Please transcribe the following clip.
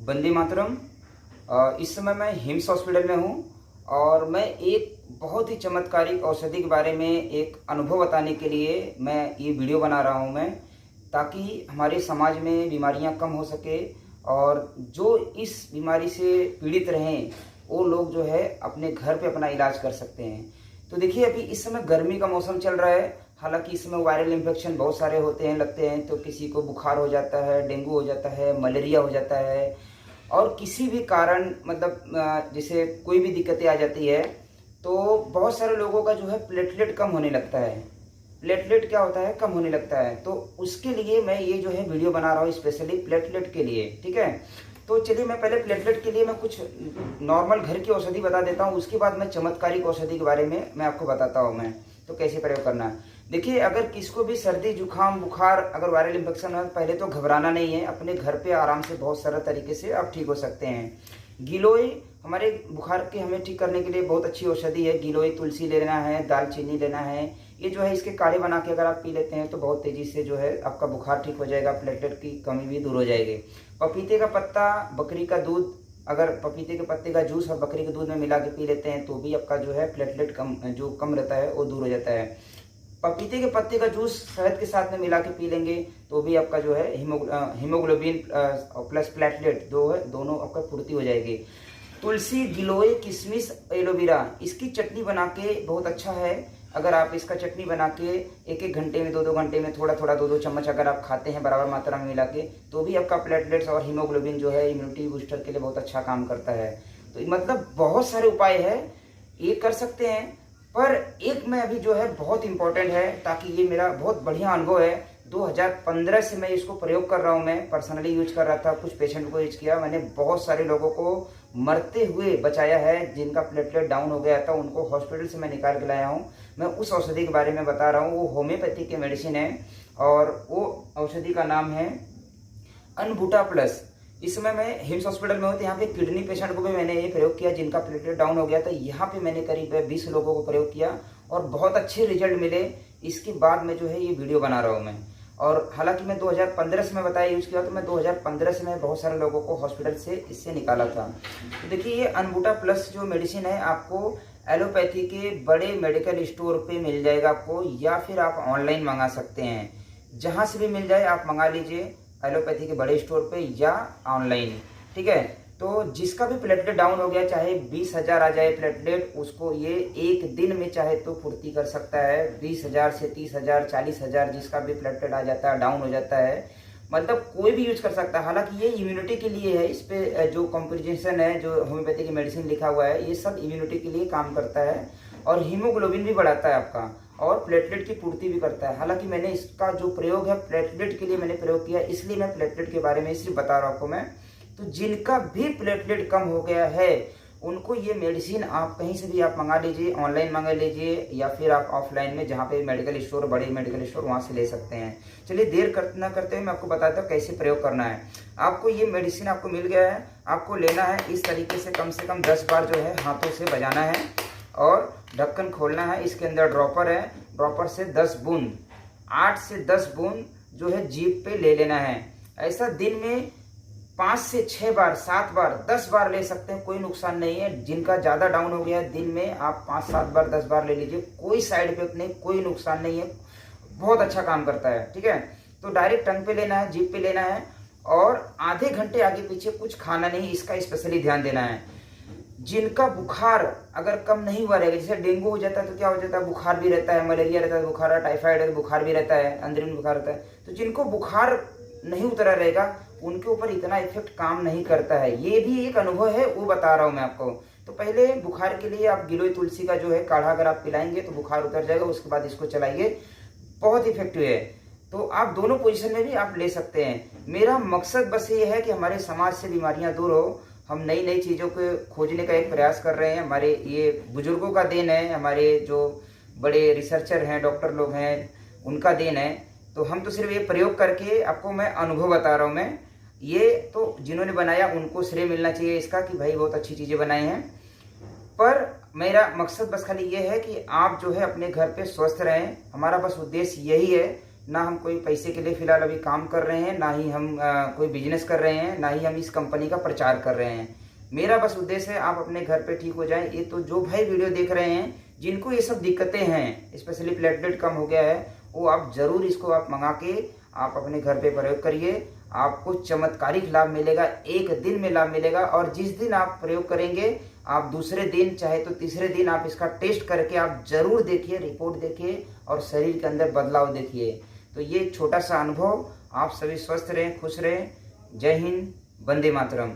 वंदे मातरम। इस समय मैं हिम्स हॉस्पिटल में हूँ और मैं एक बहुत ही चमत्कारिक औषधि के बारे में एक अनुभव बताने के लिए मैं ये वीडियो बना रहा हूँ मैं, ताकि हमारे समाज में बीमारियाँ कम हो सके और जो इस बीमारी से पीड़ित रहें वो लोग जो है अपने घर पे अपना इलाज कर सकते हैं। तो देखिए, अभी इस समय गर्मी का मौसम चल रहा है। हालांकि इस समय वायरल इन्फेक्शन बहुत सारे होते हैं, लगते हैं। तो किसी को बुखार हो जाता है, डेंगू हो जाता है, मलेरिया हो जाता है और किसी भी कारण मतलब जैसे कोई भी दिक्कतें आ जाती है तो बहुत सारे लोगों का जो है प्लेटलेट कम होने लगता है। प्लेटलेट क्या होता है? कम होने लगता है। तो उसके लिए मैं ये जो है वीडियो बना रहा हूँ स्पेशली प्लेटलेट के लिए, ठीक है। तो चलिए, मैं पहले प्लेटलेट के लिए मैं कुछ नॉर्मल घर की औषधि बता देता हूँ, उसके बाद मैं चमत्कारिक औषधि के बारे में मैं आपको बताता हूँ मैं तो कैसे प्रयोग करना है। देखिए, अगर किसको भी सर्दी जुकाम बुखार अगर वायरल इन्फेक्शन है, पहले तो घबराना नहीं है। अपने घर पे आराम से बहुत सारा तरीके से आप ठीक हो सकते हैं। गिलोय हमारे बुखार के हमें ठीक करने के लिए बहुत अच्छी औषधि है। गिलोय तुलसी लेना है, दालचीनी लेना है। ये जो है इसके काढ़े बना के अगर आप पी लेते हैं तो बहुत तेजी से जो है आपका बुखार ठीक हो जाएगा, प्लेटलेट की कमी भी दूर हो जाएगी। पपीते का पत्ता, बकरी का दूध, अगर पपीते के पत्ते का जूस और बकरी के दूध में मिला के पी लेते हैं तो भी आपका जो है प्लेटलेट कम रहता है वो दूर हो जाता है। पपीते के पत्ते का जूस शहद के साथ में मिला के पी लेंगे तो भी आपका जो है हीमोग्लोबिन प्लस प्लेटलेट दोनों आपका पूर्ति हो जाएगी। तुलसी, गिलोय, किशमिश, एलोवेरा, इसकी चटनी बना के बहुत अच्छा है। अगर आप इसका चटनी बना के एक एक घंटे में 2-2 घंटे में थोड़ा थोड़ा 2-2 चम्मच अगर आप खाते हैं बराबर मात्रा में मिला के, तो भी आपका प्लेटलेट्स और हीमोग्लोबिन जो है इम्यूनिटी बूस्टर के लिए बहुत अच्छा काम करता है। तो मतलब बहुत सारे उपाय है, ये कर सकते हैं। पर एक में अभी जो है बहुत इंपॉर्टेंट है, ताकि ये मेरा बहुत बढ़िया अनुभव है। 2015 से मैं इसको प्रयोग कर रहा हूँ, मैं पर्सनली यूज कर रहा था, कुछ पेशेंट को यूज किया मैंने। बहुत सारे लोगों को मरते हुए बचाया है। जिनका प्लेटलेट डाउन हो गया था उनको हॉस्पिटल से मैं निकाल के लाया हूँ। मैं उस औषधि के बारे में बता रहा हूँ। वो होम्योपैथिक की मेडिसिन है और वो औषधि का नाम है अनबूटा प्लस। इस समय मैं हिम्स हॉस्पिटल में हूँ, तो यहाँ पे किडनी पेशेंट को भी मैंने ये प्रयोग किया जिनका प्लेटलेट डाउन हो गया था। यहाँ पे मैंने करीब 20 लोगों को प्रयोग किया और बहुत अच्छे रिजल्ट मिले। इसके बाद में जो है ये वीडियो बना रहा हूँ मैं। और हालांकि मैं 2015 से मैं बताया यूज किया, तो मैं 2015 से मैं बहुत सारे लोगों को हॉस्पिटल से इससे निकाला था। तो देखिए, ये अनबूटा प्लस जो मेडिसिन है आपको एलोपैथी के बड़े मेडिकल स्टोर पे मिल जाएगा आपको, या फिर आप ऑनलाइन मंगा सकते हैं। जहाँ से भी मिल जाए आप मंगा लीजिए, एलोपैथी के बड़े स्टोर पे या ऑनलाइन, ठीक है। तो जिसका भी प्लेटलेट डाउन हो गया, चाहे 20,000 आ जाए प्लेटलेट, उसको ये एक दिन में चाहे तो पूर्ति कर सकता है। 20,000 से 30,000 40,000 जिसका भी प्लेटलेट आ जाता है, डाउन हो जाता है, मतलब कोई भी यूज कर सकता है। हालांकि ये इम्यूनिटी के लिए है। इस पे जो कंपोजिशन है, जो होम्योपैथी की मेडिसिन लिखा हुआ है, ये सब इम्यूनिटी के लिए काम करता है और हीमोग्लोबिन भी बढ़ाता है आपका और प्लेटलेट की पूर्ति भी करता है। हालांकि मैंने इसका जो प्रयोग है प्लेटलेट के लिए मैंने प्रयोग किया, इसलिए मैं प्लेटलेट के बारे में सिर्फ बता रहा हूँ आपको मैं। तो जिनका भी प्लेटलेट कम हो गया है उनको ये मेडिसिन आप कहीं से भी आप मंगा लीजिए, ऑनलाइन मंगा लीजिए या फिर आप ऑफलाइन में जहाँ पे मेडिकल स्टोर, बड़े मेडिकल स्टोर, वहाँ से ले सकते हैं। चलिए, देर न करते हुए मैं आपको बताता हूँ कैसे प्रयोग करना है। आपको ये मेडिसिन आपको मिल गया है, आपको लेना है इस तरीके से कम 10 बार जो है हाथों से बजाना है और ढक्कन खोलना है। इसके अंदर ड्रॉपर है, ड्रॉपर से 10 बूंद, 8 से 10 बूंद जो है जीभ पे ले लेना है। ऐसा दिन में 5 से 6 बार, 7 बार, 10 बार ले सकते हैं, कोई नुकसान नहीं है। जिनका ज्यादा डाउन हो गया है, दिन में आप 5-7 बार, 10 बार ले लीजिए, कोई साइड इफेक्ट नहीं, कोई नुकसान नहीं है, बहुत अच्छा काम करता है, ठीक है। तो डायरेक्ट टंग पे लेना है, जीभ पे लेना है और आधे घंटे आगे पीछे कुछ खाना नहीं, इसका स्पेशली ध्यान देना है। जिनका बुखार अगर कम नहीं हुआ रहेगा, जैसे डेंगू हो जाता है तो क्या हो जाता है, बुखार भी रहता है, मलेरिया रहता है बुखार, टाइफाइड है तो बुखार भी रहता है, अंदरूनी बुखार रहता है। तो जिनको बुखार नहीं उतरा रहेगा उनके ऊपर इतना इफेक्ट काम नहीं करता है। ये भी एक अनुभव है, वो बता रहा हूँ मैं आपको। तो पहले बुखार के लिए आप गिलोय तुलसी का जो है काढ़ा अगर आप पिलाएंगे तो बुखार उतर जाएगा, उसके बाद इसको चलाइए, बहुत इफेक्टिव है। तो आप दोनों पोजीशन में भी आप ले सकते हैं। मेरा मकसद बस ये है कि हमारे समाज से बीमारियां दूर हो। हम नई नई चीज़ों को खोजने का एक प्रयास कर रहे हैं। हमारे ये बुजुर्गों का देन है, हमारे जो बड़े रिसर्चर हैं, डॉक्टर लोग हैं, उनका देन है। तो हम तो सिर्फ ये प्रयोग करके आपको मैं अनुभव बता रहा हूँ मैं। ये तो जिन्होंने बनाया उनको श्रेय मिलना चाहिए इसका कि भाई बहुत अच्छी चीज़ें बनाई हैं। पर मेरा मकसद बस खाली ये है कि आप जो है अपने घर पे स्वस्थ रहें। हमारा बस उद्देश्य यही है ना हम कोई पैसे के लिए फ़िलहाल अभी काम कर रहे हैं, ना ही हम कोई बिजनेस कर रहे हैं, ना ही हम इस कंपनी का प्रचार कर रहे हैं। मेरा बस उद्देश्य है आप अपने घर पे ठीक हो जाएं। ये तो जो भाई वीडियो देख रहे हैं, जिनको ये सब दिक्कतें हैं, स्पेशली प्लेटलेट कम हो गया है, वो आप ज़रूर इसको आप मंगा के आप अपने घर पे प्रयोग करिए। आपको चमत्कारिक लाभ मिलेगा, एक दिन में लाभ मिलेगा। और जिस दिन आप प्रयोग करेंगे, आप दूसरे दिन चाहे तो तीसरे दिन आप इसका टेस्ट करके आप ज़रूर देखिए, रिपोर्ट देखिए और शरीर के अंदर बदलाव देखिए। तो ये छोटा सा अनुभव, आप सभी स्वस्थ रहें, खुश रहें। जय हिंद, वंदे मातरम।